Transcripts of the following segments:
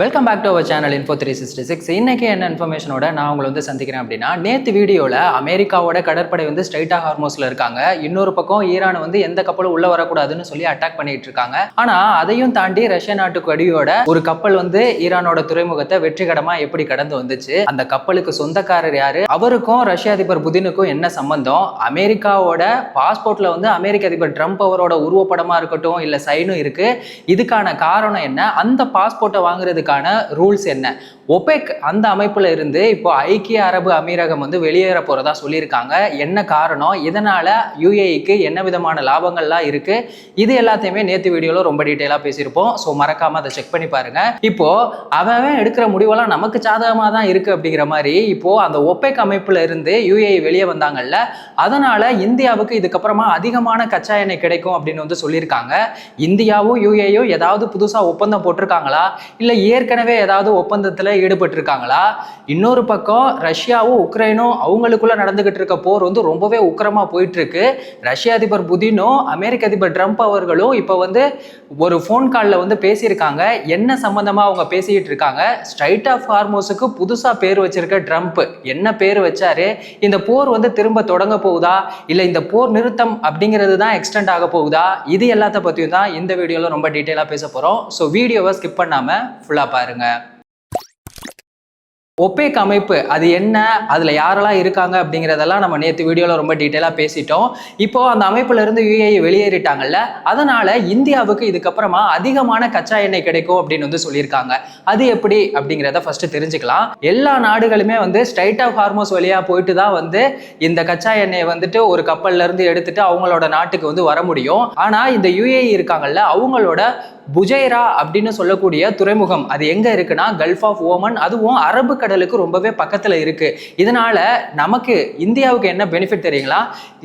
Welcome back to our channel Info 366. இன்னைக்கு என்ன இன்ஃபர்மேஷனோட நான் உங்களை சந்திக்கிறேன் அப்படின்னா, நேற்று வீடியோவில் அமெரிக்காவோட கடற்படை ஸ்ட்ரைட்டா ஹார்மோஸ்ல இருக்காங்க. இன்னொரு பக்கம் ஈரான் எந்த கப்பலும் உள்ள வரக்கூடாதுன்னு சொல்லி அட்டாக் பண்ணிட்டு இருக்காங்க. ஆனா அதையும் தாண்டி ரஷ்ய நாட்டுக்கு அடியோட ஒரு கப்பல் ஈரானோட துறைமுகத்தை வெற்றிகரமா எப்படி கடந்து வந்துச்சு, அந்த கப்பலுக்கு சொந்தக்காரர் யாரு, அவருக்கும் ரஷ்ய அதிபர் புதினுக்கும் என்ன சம்பந்தம், அமெரிக்காவோட பாஸ்போர்ட்ல அமெரிக்க அதிபர் ட்ரம்ப் அவரோட உருவப்படமா இருக்கட்டும் இல்ல சைனும் இருக்கு, இதுக்கான காரணம் என்ன, அந்த பாஸ்போர்ட்டை வாங்குறதுக்கு ரூல்ஸ் என்ன, ஒபெக் அந்த அமைப்புல இருந்து இப்போ ஐக்கிய அரபு அமீரகம் வெளியேற போறதா சொல்லியிருக்காங்க. என்ன காரணம், இதனால யுஏஇக்கு என்ன விதமான லாபங்கள்லாம் இருக்கு, இது எல்லாத்தையுமே நேற்று வீடியோல ரொம்ப டீட்டெயிலா பேசியிருப்போம். ஸோ மறக்காம அதை செக் பண்ணி பாருங்க. இப்போ அவன் எடுக்கிற முடிவெல்லாம் நமக்கு சாதகமாக தான் இருக்கு அப்படிங்கிற மாதிரி இப்போ அந்த ஒபெக் அமைப்புல இருந்து யுஏஇ வெளியே வந்தாங்கல்ல, அதனால இந்தியாவுக்கு இதுக்கப்புறமா அதிகமான கச்சா எண்ணெய் கிடைக்கும் அப்படின்னு சொல்லியிருக்காங்க. இந்தியாவும் யுஏயும் ஏதாவது புதுசா ஒப்பந்தம் போட்டிருக்காங்களா, இல்ல ஏற்கனவே ஏதாவது ஒப்பந்தத்துல ஈடுபட்டு இருக்காங்களா? இன்னொரு பக்கம் ரஷ்யாவும் உக்ரைனும் அவங்களுக்குள்ள நடந்துகிட்டு இருக்க போர் ரொம்பவே உக்கிரமா போயிட்டு இருக்கு. ரஷ்ய அதிபர் புதினும் அமெரிக்க அதிபர் ட்ரம்ப் அவர்களும் இப்ப ஒரு போன் கால்ல பேசியிருக்காங்க. என்ன சம்பந்தமா அவங்க பேசிட்டு இருக்காங்க, ஸ்ட்ரைட் ஆஃப் ஹார்மோஸுக்கு புதுசா பேர் வச்சிருக்க ட்ரம்ப் என்ன பேர் வச்சாரு, இந்த போர் திரும்ப தொடங்க போகுதா இல்ல இந்த போர் நிறுத்தம் அப்படிங்கிறது தான் எக்ஸ்டெண்ட் ஆக போகுதா, இது எல்லாத்த பத்தியும் தான் இந்த வீடியோல ரொம்ப டீட்டெயிலா பேச போறோம். ஸோ வீடியோவை ஸ்கிப் பண்ணாம ஃபுல்லா பாருங்க. ஒபேக் அமைப்பு அது என்ன, அதுல யாரெல்லாம் இருக்காங்க அப்படிங்கிறதெல்லாம் நம்ம நேற்று வீடியோல ரொம்ப டீட்டெயிலா பேசிட்டோம். இப்போ அந்த அமைப்புல இருந்து யுஏஇ வெளியேறிட்டாங்கல்ல, அதனால இந்தியாவுக்கு இதுக்கப்புறமா அதிகமான கச்சா எண்ணெய் கிடைக்கும் அப்படின்னு சொல்லியிருக்காங்க. அது எப்படி அப்படிங்கிறத ஃபர்ஸ்ட் தெரிஞ்சுக்கலாம். எல்லா நாடுகளுமே ஸ்ட்ரைட் ஆஃப் ஹார்மோஸ் வழியா போயிட்டு தான் இந்த கச்சா எண்ணெயை ஒரு கப்பல்ல இருந்து எடுத்துட்டு அவங்களோட நாட்டுக்கு வர முடியும். ஆனா இந்த யுஏஇ இருக்காங்கல்ல, அவங்களோட புஜைரா அப்படின்னு சொல்லக்கூடிய துறைமுகம் அது எங்க இருக்குன்னா கல்ஃப் ஆஃப் ஓமன், அதுவும் அரபு கடலுக்கு ரொம்பவே பக்கத்துல இருக்கு. இதனால நமக்கு இந்தியாவுக்கு என்ன பெனிஃபிட் தெரியுங்களா,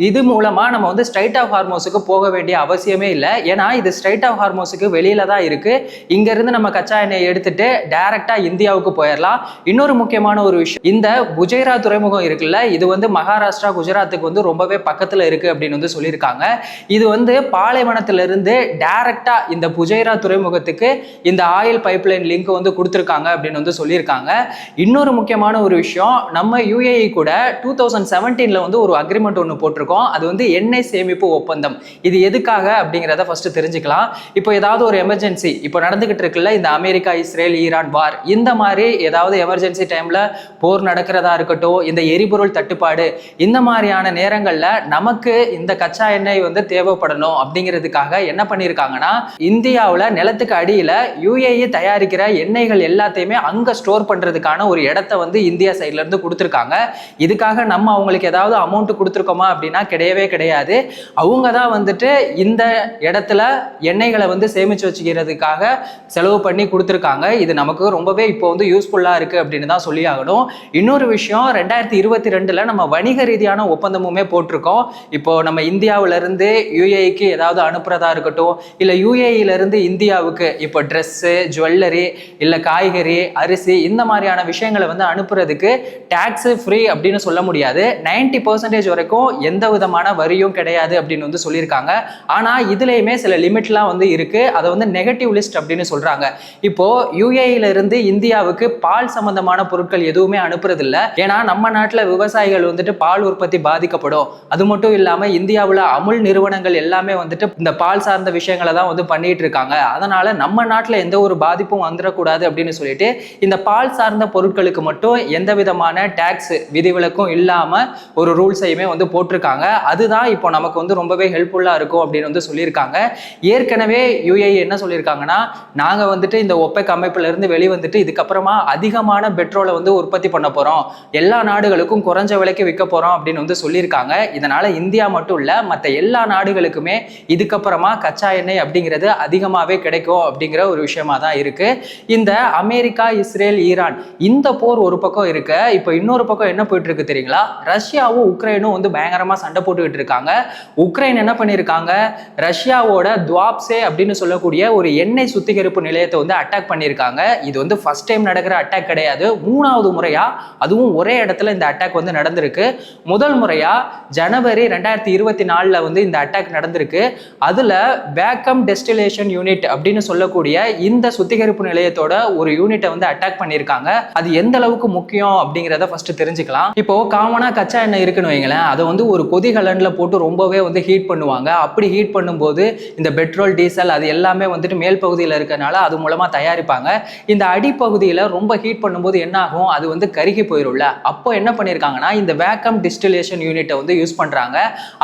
இது மூலமா நம்ம ஸ்ட்ரைட் ஆஃப் ஹார்மோஸுக்கு போக வேண்டிய அவசியமே இல்லை. ஏன்னா இது ஸ்ட்ரைட் ஆஃப் ஹார்மோஸுக்கு வெளியில தான் இருக்கு. இங்க இருந்து நம்ம கச்சா எண்ணெய் எடுத்துட்டு டைரக்டா இந்தியாவுக்கு போயிடலாம். இன்னொரு முக்கியமான ஒரு விஷயம், இந்த புஜைரா துறைமுகம் இருக்குல்ல, இது மகாராஷ்டிரா குஜராத்துக்கு ரொம்பவே பக்கத்துல இருக்கு அப்படின்னு சொல்லியிருக்காங்க. இது பாலைவனத்துல இருந்து டைரக்டா இந்த புஜைரா துறைமுகத்துக்கு இந்த ஆயில் பைப்லைன் லிங்க் கொடுத்திருக்காங்க அப்படின்னு சொல்லியிருக்காங்க. இன்னொரு முக்கியமான ஒரு விஷயம், நம்ம யுஏஇ கூட 2017ல ஒரு அக்ரிமெண்ட் ஒன்று போட்டிருக்கோம். அது எண்ணெய் சேமிப்பு ஒப்பந்தம். இது எதுக்காக அப்படிங்கிறத ஃபர்ஸ்ட் தெரிஞ்சுக்கலாம். இப்போ ஏதாவது ஒரு எமர்ஜென்சி இப்போ நடந்துகிட்டு இருக்குல்ல, இந்த அமெரிக்கா இஸ்ரேல் ஈரான் வார், இந்த மாதிரி ஏதாவது எமர்ஜென்சி டைம்ல போர் நடக்கிறதா இருக்கட்டும், இந்த எரிபொருள் தட்டுப்பாடு, இந்த மாதிரியான நேரங்கள்ல நமக்கு இந்த கச்சா எண்ணெய் தேவைப்படணும் அப்படிங்கிறதுக்காக என்ன பண்ணியிருக்காங்கன்னா, இந்தியாவில் நிலத்துக்கு அடியில யுஏஇ தயாரிக்கிற எண்ணெய்கள் எல்லாத்தையுமே அங்க ஸ்டோர் பண்றதுக்கான ஒரு இடத்தை இந்தியா சைட்ல இருந்து கொடுத்திருக்காங்க. இதுக்காக நம்ம அவங்களுக்கு ஏதாவது அமௌண்ட் கொடுத்துருக்கோமா அப்படின்னா கிடையவே கிடையாது. அவங்க தான் இந்த இடத்துல எண்ணெய்களை சேமிச்சு வச்சுக்கிறதுக்காக செலவு பண்ணி கொடுத்துருக்காங்க. இது நமக்கு ரொம்பவே இப்போ யூஸ்ஃபுல்லா இருக்கு அப்படின்னு தான் சொல்லி ஆகணும். இன்னொரு விஷயம், 2022ல நம்ம வணிக ரீதியான ஒப்பந்தமுமே போட்டிருக்கோம். இப்போ நம்ம இந்தியாவில இருந்து யுஏஇக்கு ஏதாவது அனுப்புறதா இருக்கட்டும், இல்ல யுஏஇல இருந்து இந்தியாவுக்கு இப்போ ட்ரெஸ்ஸு, ஜுவல்லரி, இல்லை காய்கறி, அரிசி, இந்த மாதிரியான விஷயங்களை அனுப்புறதுக்கு டாக்ஸ் ஃப்ரீ அப்படின்னு சொல்ல முடியாது. 90% வரைக்கும் எந்த விதமான வரியும் கிடையாது அப்படின்னு சொல்லியிருக்காங்க. ஆனால் இதுலேயுமே சில லிமிட்லாம் இருக்கு. அதை நெகட்டிவ் லிஸ்ட் அப்படின்னு சொல்றாங்க. இப்போ யுஏஇல இருந்து இந்தியாவுக்கு பால் சம்பந்தமான பொருட்கள் எதுவுமே அனுப்புறது இல்லை. ஏன்னா நம்ம நாட்டில் விவசாயிகள் பால் உற்பத்தி பாதிக்கப்படும். அது மட்டும் இல்லாமல் இந்தியாவில் அமுல் நிறுவனங்கள் எல்லாமே இந்த பால் சார்ந்த விஷயங்களை தான் பண்ணிட்டு இருக்காங்க. அதனால நம்ம நாட்டில் எந்த ஒரு பாதிப்பும் வந்துடக்கூடாது அப்படின்னு சொல்லிட்டு இந்த பால் சார்ந்த பொருட்களுக்கு மட்டும் எந்த விதமான டாக்ஸ் விதிவிலக்கும் இல்லாம ஒரு ரூல்ஸையுமே போட்டிருக்காங்க. அதுதான் இப்போ நமக்கு ரொம்பவே ஹெல்ப்ஃபுல்லா இருக்கும் அப்படின்னு சொல்லியிருக்காங்க. ஏற்கனவே யுஏஇ என்ன சொல்லியிருக்காங்கன்னா, நாங்க இந்த ஒபெக் அமைப்புல இருந்து வெளிவந்துட்டு இதுக்கப்புறமா அதிகமான பெட்ரோலை உற்பத்தி பண்ண போறோம், எல்லா நாடுகளுக்கும் குறைஞ்ச விலைக்கு விற்க போறோம் அப்படின்னு சொல்லியிருக்காங்க. இதனால இந்தியா மட்டும் இல்ல, மற்ற எல்லா நாடுகளுக்குமே இதுக்கப்புறமா கச்சா எண்ணெய் அப்படிங்கிறது அதிகமாகவே கிடைக்கும் அப்படிங்கிற ஒரு விஷயமா தான் இருக்கு. இந்த அமெரிக்கா இஸ்ரேல் ஈரான் இந்த போர் ஒரு பக்கம் இருக்கு. இப்போ இன்னொரு பக்கம் என்ன போயிட்டு இருக்கு தெரியுங்களா, ரஷ்யாவும் உக்ரைனும் பயங்கரமா சண்டை போட்டுக்கிட்டு இருக்காங்க. உக்ரைன் என்ன பண்ணியிருக்காங்க, ரஷ்யாவோட துவாப்சே அப்படின்னு சொல்லக்கூடிய ஒரு எண்ணெய் சுத்திகரிப்பு நிலையத்தை அட்டாக் பண்ணியிருக்காங்க. இது ஃபர்ஸ்ட் டைம் நடக்கிற அட்டாக் கிடையாது, 3வது முறையா, அதுவும் ஒரே இடத்துல இந்த அட்டாக் நடந்திருக்கு. முதல் முறையா ஜனவரி 2024ல இந்த அட்டாக் நடந்திருக்கு. அதுல வேக்கம் டெஸ்டிலேஷன் யூனிட் யூனிட் அப்படின்னு சொல்லக்கூடிய இந்த சுத்திகரிப்பு நிலையத்தோட ஒரு யூனிட்டை வந்து அட்டாக் பண்ணியிருக்காங்க. அது எந்த அளவுக்கு முக்கியம் அப்படிங்கிறத ஃபர்ஸ்ட் தெரிஞ்சுக்கலாம். இப்போ காமனா கச்சா எண்ணெய் இருக்குன்னு வைங்களேன், அதை வந்து ஒரு கொதிகலன்ல போட்டு ரொம்பவே வந்து ஹீட் பண்ணுவாங்க. அப்படி ஹீட் பண்ணும்போது இந்த பெட்ரோல் டீசல் அது எல்லாமே வந்துட்டு மேல் பகுதியில் இருக்கனால அது மூலமா தயாரிப்பாங்க. இந்த அடிப்பகுதியில் ரொம்ப ஹீட் பண்ணும்போது என்ன ஆகும், அது வந்து கருகி போயிரும்ல. அப்போ என்ன பண்ணியிருக்காங்கன்னா இந்த வேக்கம் டிஸ்டிலேஷன் யூனிட்டை வந்து யூஸ் பண்றாங்க.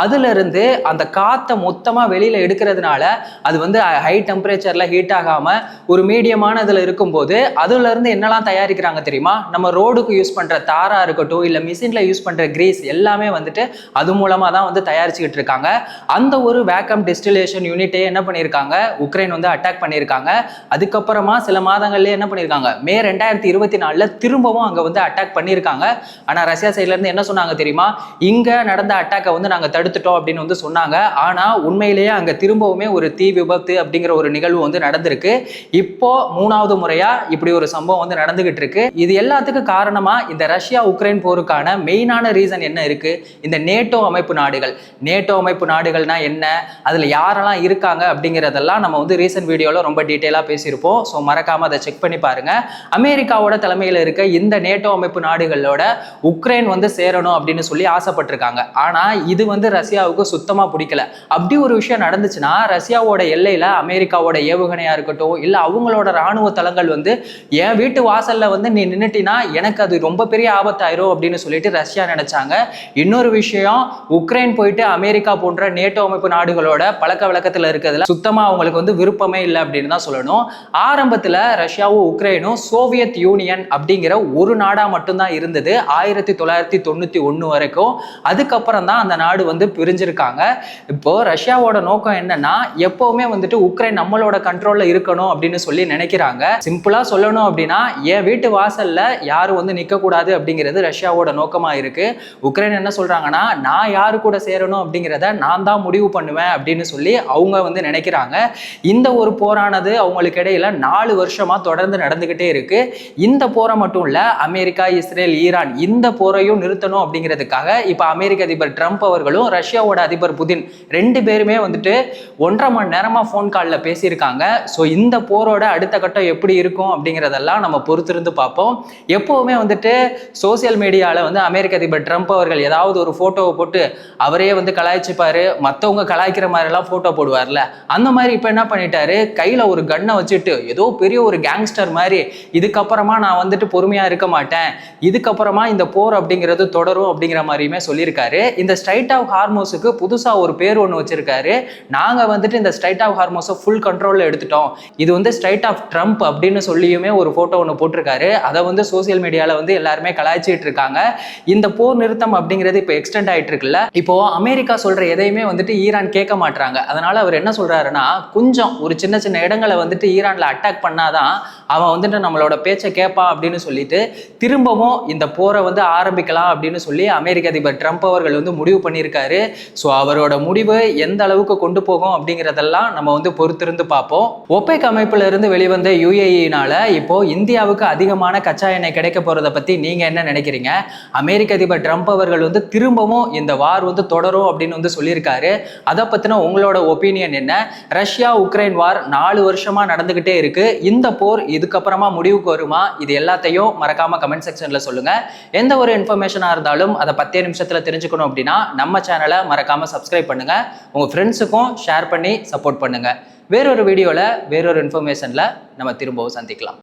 அதுல இருந்து அந்த காத்தை மொத்தமா வெளியில எடுக்கிறதுனால அது வந்து ஹை டெம்பரேச்சர்ல ஹீட் ஆகாம ஒரு மீடியமான இதுல இருக்கும்போது அதுல இருந்து என்னெல்லாம் தயாரிக்கிறாங்க தெரியுமா? நம்ம ரோடுக்கு யூஸ் பண்ற தாரா இருக்கட்டும், இல்ல மிஷின்ல யூஸ் பண்ற கிரீஸ் எல்லாமே வந்துட்டு அது மூலமா தான் வந்து தயாரிச்சுக்கிட்டு இருக்காங்க. அந்த ஒரு வேக்கம் டிஸ்டிலேஷன் யூனிட்டே என்ன பண்ணியிருக்காங்க, உக்ரைன் வந்து அட்டாக் பண்ணியிருக்காங்க. அதுக்கப்புறமா சில மாதங்கள்லயே என்ன பண்ணியிருக்காங்க, மே 2024 திரும்பவும் அங்க வந்து அட்டாக் பண்ணியிருக்காங்க. ஆனா ரஷ்யா சைட்ல இருந்து என்ன சொன்னாங்க தெரியுமா, இங்க நடந்த அட்டாக்கை வந்து நாங்க தடுத்துட்டோம் அப்படின்னு வந்து சொன்னாங்க. ஆனா உண்மையிலேயே அங்க திரும்பவுமே ஒரு தீ விபத்து அப்படிங்கிற ஒரு நிகழ்வு வந்து நடந்திருக்கு. இப்போ 3வது முறையா இப்படி ஒரு சம்பவம் வந்து நடந்துகிட்டு இருக்கு. இது எல்லாத்துக்கும் காரணமா இந்த ரஷ்யா உக்ரைன் போருக்கான மெயினான ரீசன் என்ன இருக்கு, இந்த நேட்டோ அமைப்பு நாடுகள். நேட்டோ அமைப்பு நாடுகள்னா என்ன, அதுல யாரெல்லாம் இருக்காங்க அப்படிங்கிறதெல்லாம் நம்ம வந்து ரீசன்ட் வீடியோல ரொம்ப டீட்டெயிலா பேசியிருப்போம். ஸோ மறக்காம அதை செக் பண்ணி பாருங்க. அமெரிக்காவோட தலைமையில் இருக்க இந்த நேட்டோ அமைப்பு நாடுகளோட உக்ரைன் வந்து சேரணும் அப்படின்னு சொல்லி ஆசைப்பட்டிருக்காங்க. ஆனா இது வந்து ரஷ்யாவுக்கு சுத்தமா பிடிக்கல. அப்படி ஒரு விஷயம் நடந்துச்சுன்னா ரஷ்யாவோட எல்லையில அமெரிக்காவோட ஏவுகணையா இருக்கட்டும், இல்ல அவங்களோட ராணுவ தளங்கள் வந்து என் வீட்டு வாசல்ல வந்து நீ நின்னுட்டினா எனக்கு அது ரொம்ப பெரிய ஆபத்தாயிரும் அப்படின்னு சொல்லிட்டு ரஷ்யா நினைச்சாங்க. இன்னொரு விஷயம், உக்ரைன் போயிட்டு அமெரிக்கா போன்ற நேட்டோ அமைப்பு நாடுகளோட பழக்க வழக்கத்துல இருக்கிறதுல சுத்தமா அவங்களுக்கு வந்து விருப்பமே இல்லை அப்படின்னு தான் சொல்லணும். ஆரம்பத்துல ரஷ்யாவும் உக்ரைனும் சோவியத் யூனியன் அப்படிங்கிற ஒரு நாடா மட்டும்தான் இருந்தது 1991 வரைக்கும். அதுக்கப்புறம் தான் அந்த நாடு வந்து பிரிஞ்சிருக்காங்க. இப்போ ரஷ்யாவோட நோக்கம் என்னன்னா, எப்பவுமே வந்துட்டு உக்ரைன் நம்மளோட கண்ட்ரோல்ல இருக்கணும் அப்படின்னு சொல்லி நினைக்கிறாங்க. சிம்பிளா சொல்லணும் அப்படின்னா, என் வீட்டு வாசல்ல யாரும் வந்து நிக்க கூடாது அப்படிங்கிறது ரஷ்யாவோட நோக்கமா இருக்கு. உக்ரைன் என்ன சொல்றாங்கன்னா, நான் யாரு கூட சேரணும் அப்படிங்கிறத நான் தான் முடிவு பண்ணுவேன் அப்படின்னு சொல்லி அவங்க வந்து நினைக்கிறாங்க. இந்த ஒரு போரானது அவங்களுக்கு இடையில 4 வருஷமா தொடர்ந்து நடந்துகிட்டே இருக்கு. இந்த போரை மட்டும் இல்ல, அமெரிக்கா, இஸ்ரேல், ஈரான் இந்த போரையும் நிறுத்தணும் அப்படிங்கிறதுக்காக இப்ப அமெரிக்க அதிபர் ட்ரம்ப் அவர்களும் ரஷ்யாவோட அதிபர் புதின் 2 பேருமே வந்துட்டு 1.5 மணி நேரமா போன் கால்ல பேசியிருக்காங்க. ஸோ இந்த போரோட அடுத்த கட்டம் எப்படி இருக்கும் அப்படிங்கிறதெல்லாம் நம்ம பொறுத்திருந்து பார்ப்போம். எப்பவுமே வந்துட்டு சோசியல் மீடியால வந்து அமெரிக்க அதிபர் ட்ரம்ப் அவர்கள் ஏதாவது ஒரு போட்டோவை போட்டு அவரே வந்து கலாய்ச்சிப்பாரு, மற்றவங்க கலாய்க்கிற மாதிரி எல்லாம் போட்டோ போடுவார்ல, அந்த மாதிரி இப்ப என்ன பண்ணிட்டாரு, கையில ஒரு கன்னை வச்சுட்டு ஏதோ பெரிய ஒரு கேங்ஸ்டர் மாதிரி இதுக்கப்புறமா நான் வந்துட்டு பொறுமையா இருக்க மாட்டேன், இதுக்கப்புறமா இந்த போர் அப்படிங்கிறது தொடரும் அப்படிங்கிற மாதிரியுமே சொல்லியிருக்காரு. இந்த ஸ்ட்ரைட் ஆஃப் ஹார்மோஸுக்கு புதுசா ஒரு பேர் ஒன்று வச்சிருக்காரு. நாங்க வந்துட்டு இந்த ஸ்ட்ரைட் ஆஃப் ஹார்மோஸை ஃபுல் கண்ட்ரோல்ல எடுத்துட்டோம், இது வந்து ஸ்ட்ரைட் ஆஃப் ட்ரம்ப் அப்படின்னு சொல்லியுமே ஒரு போட்டோ ஒன்று போட்டிருக்காரு. அதை வந்து சோசியல் மீடியால வந்து எல்லாருமே கலாய்ச்சிட்டு இருக்காங்க. இந்த போர் நிறுத்தம் அப்படிங்கிறது இப்போ எக்ஸ்டெண்ட் ஆயிட்டு இருக்குல்ல, இப்போ அமெரிக்கா சொல்ற எதையுமே வந்துட்டு ஈரான் கேட்க மாட்டாங்க. அதனால அவர் என்ன சொல்றாருன்னா, கொஞ்சம் ஒரு சின்ன சின்ன இடங்களை வந்துட்டு ஈரான்ல அட்டாக் பண்ணாதான் அவன் வந்துட்டு நம்மளோட பேச்சை கேட்பான் அப்படின்னு சொல்லிட்டு திரும்பவும் இந்த போரை வந்து ஆரம்பிக்கலாம் அப்படின்னு சொல்லி அமெரிக்க அதிபர் ட்ரம்ப் அவர்கள் வந்து முடிவு பண்ணியிருக்காரு. ஸோ அவரோட முடிவு எந்த அளவுக்கு கொண்டு போகும் அப்படிங்கிறதெல்லாம் நம்ம வந்து பொறுத்திருந்து பார்ப்போம். ஒபெக் அமைப்புல இருந்து வெளிவந்த யுஏஇனால இப்போ இந்தியாவுக்கு அதிகமான கச்சா எண்ணெய் கிடைக்க போறதை பத்தி நீங்க என்ன நினைக்கிறீங்க? அமெரிக்க அதிபர் ட்ரம்ப் அவர்கள் வந்து திரும்பவும் இந்த வார் வந்து தொடரும் அப்படின்னு வந்து சொல்லியிருக்காரு. அதை பத்தின உங்களோட ஒப்பீனியன் என்ன? ரஷ்யா உக்ரைன் வார் 4 வருஷமா நடந்துகிட்டே இருக்கு. இந்த போர் இதுக்கப்புறமா முடிவுக்கு வருமா? இது எல்லாத்தையும் மறக்காம கமெண்ட் செக்ஷன்ல சொல்லுங்க. எந்த ஒரு இன்ஃபர்மேஷனா இருந்தாலும் அதை 10 நிமிஷத்துல தெரிஞ்சுக்கணும் அப்படின்னா நம்ம சேனலை மறக்காம சப்ஸ்கிரைப் பண்ணுங்க. உங்க ஃப்ரெண்ட்ஸுக்கும் ஷேர் பண்ணி சப்போர்ட் பண்ணுங்க. வேறொரு வீடியோல வேறொரு இன்ஃபர்மேஷன்ல நம்ம திரும்பவும் சந்திக்கலாம்.